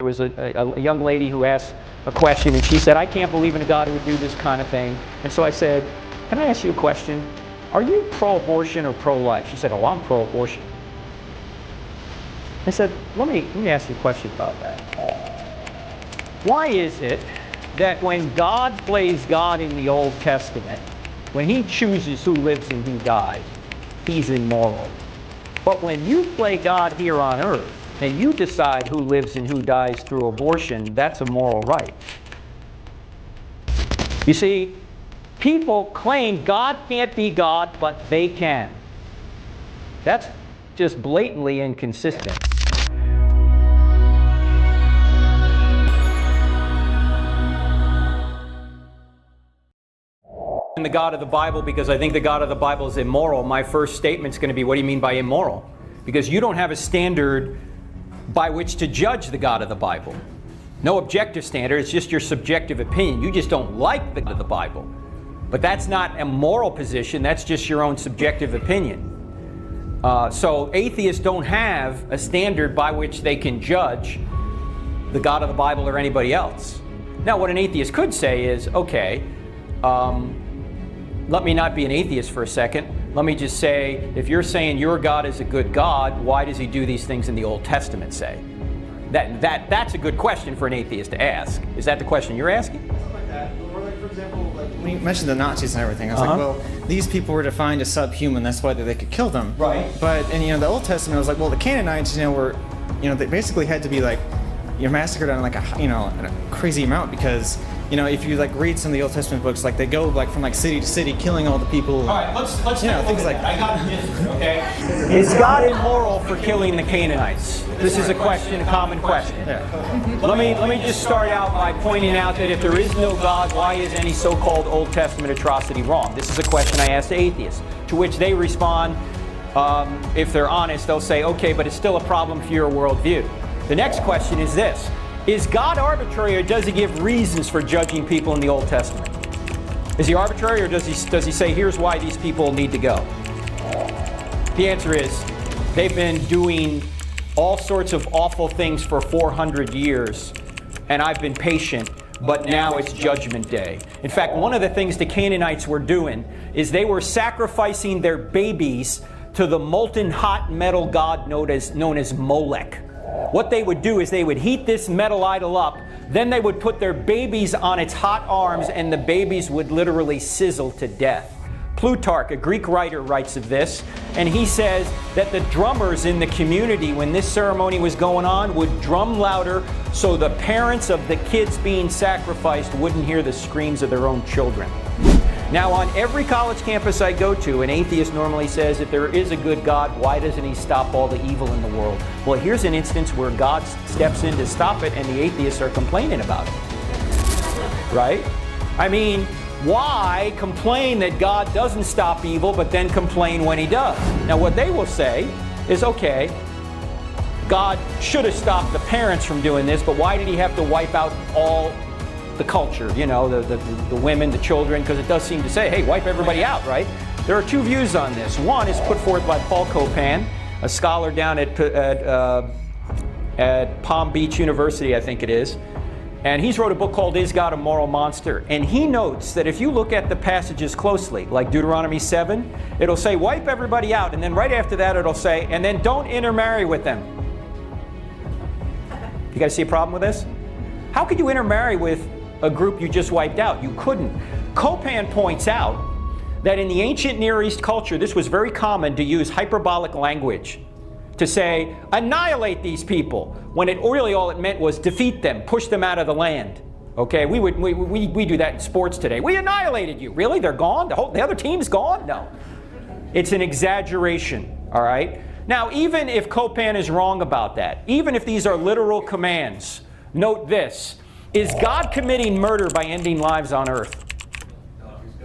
was a young lady who asked a question, and she said, I can't believe in a God who would do this kind of thing. And so I said, can I ask you a question? Are you pro-abortion or pro-life? She said, oh, I'm pro-abortion. I said, let me ask you a question about that. Why is it that when God plays God in the Old Testament, when he chooses who lives and who dies, he's immoral? But when you play God here on earth, and you decide who lives and who dies through abortion, that's a moral right. You see, people claim God can't be God, but they can. That's just blatantly inconsistent. The God of the Bible, because I think the God of the Bible is immoral, my first statement is going to be, what do you mean by immoral? Because you don't have a standard by which to judge the God of the Bible. No objective standard, it's just your subjective opinion. You just don't like the God of the Bible. But that's not a moral position, that's just your own subjective opinion. So atheists don't have a standard by which they can judge the God of the Bible or anybody else. Now, what an atheist could say is, okay, let me not be an atheist for a second. Let me just say, if you're saying your God is a good God, why does he do these things in the Old Testament, say? That's a good question for an atheist to ask. Is that the question you're asking? Something like that. Or like, for example, like when you mentioned the Nazis and everything, I was like, well, these people were defined as subhuman, that's why they could kill them. Right. But in the Old Testament, it was like, well, the Canaanites, were, they basically had to be like, you're massacred on like a crazy amount, because if you like read some of the Old Testament books, like they go like from like city to city, killing all the people. All right, let's things like I got this. Okay. Is God immoral for killing the Canaanites? This is a question, a common question. Yeah. Let me just start out by pointing out that if there is no God, why is any so-called Old Testament atrocity wrong? This is a question I asked atheists, to which they respond, if they're honest, they'll say, okay, but it's still a problem for your worldview. The next question is this. Is God arbitrary, or does he give reasons for judging people in the Old Testament? Is he arbitrary, or does he say, here's why these people need to go? The answer is, they've been doing all sorts of awful things for 400 years, and I've been patient, but now it's Judgment Day. In fact, one of the things the Canaanites were doing is they were sacrificing their babies to the molten hot metal god known as Molech. What they would do is they would heat this metal idol up, then they would put their babies on its hot arms, and the babies would literally sizzle to death. Plutarch, a Greek writer, writes of this, and he says that the drummers in the community, when this ceremony was going on, would drum louder so the parents of the kids being sacrificed wouldn't hear the screams of their own children. Now, on every college campus I go to, an atheist normally says, if there is a good God, why doesn't he stop all the evil in the world? Well, here's an instance where God steps in to stop it, and the atheists are complaining about it. Right? I mean, why complain that God doesn't stop evil, but then complain when he does? Now, what they will say is, okay, God should have stopped the parents from doing this, but why did he have to wipe out all the culture, the women, the children, because it does seem to say, hey, wipe everybody out, right? There are two views on this. One is put forth by Paul Copan, a scholar down at Palm Beach University, I think it is. And he's wrote a book called Is God a Moral Monster? And he notes that if you look at the passages closely, like Deuteronomy 7, it'll say, wipe everybody out. And then right after that, it'll say, and then don't intermarry with them. You guys see a problem with this? How could you intermarry with a group you just wiped out? You couldn't. Copan points out that in the ancient Near East culture, this was very common to use hyperbolic language to say, annihilate these people, when it really all it meant was defeat them, push them out of the land. Okay, we do that in sports today. We annihilated you. Really? They're gone? The other team's gone? No. It's an exaggeration, all right? Now, even if Copan is wrong about that, even if these are literal commands, note this. Is God committing murder by ending lives on earth?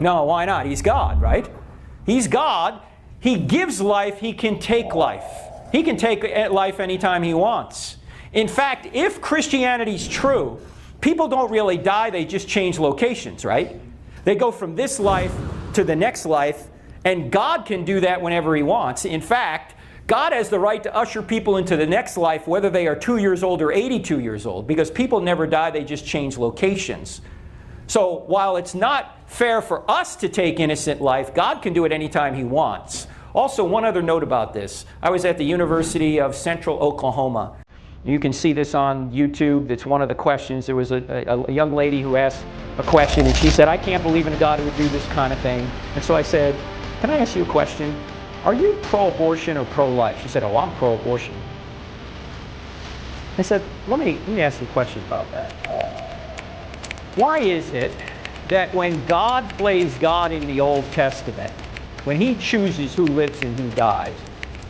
No, why not? He's God, right? He's God. He gives life. He can take life. He can take life anytime he wants. In fact, if Christianity's true, people don't really die, they just change locations, right? They go from this life to the next life, and God can do that whenever he wants. In fact, God has the right to usher people into the next life, whether they are 2 years old or 82 years old, because people never die, they just change locations. So while it's not fair for us to take innocent life, God can do it anytime He wants. Also, one other note about this. I was at the University of Central Oklahoma. You can see this on YouTube. It's one of the questions. There was a young lady who asked a question, and she said, I can't believe in a God who would do this kind of thing. And so I said, can I ask you a question? Are you pro-abortion or pro-life? She said, oh, I'm pro-abortion. I said, let me ask you a question about that. Why is it that when God plays God in the Old Testament, when He chooses who lives and who dies,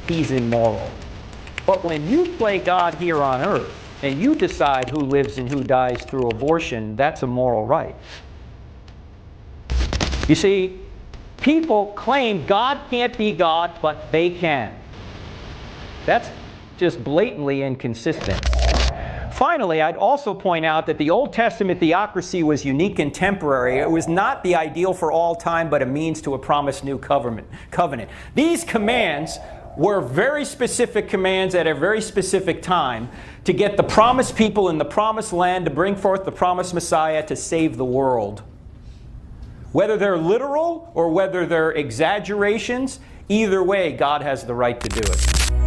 He's immoral? But when you play God here on earth, and you decide who lives and who dies through abortion, that's a moral right. You see, people claim God can't be God, but they can. That's just blatantly inconsistent. Finally, I'd also point out that the Old Testament theocracy was unique and temporary. It was not the ideal for all time, but a means to a promised new covenant. These commands were very specific commands at a very specific time to get the promised people in the promised land to bring forth the promised Messiah to save the world. Whether they're literal or whether they're exaggerations, either way, God has the right to do it.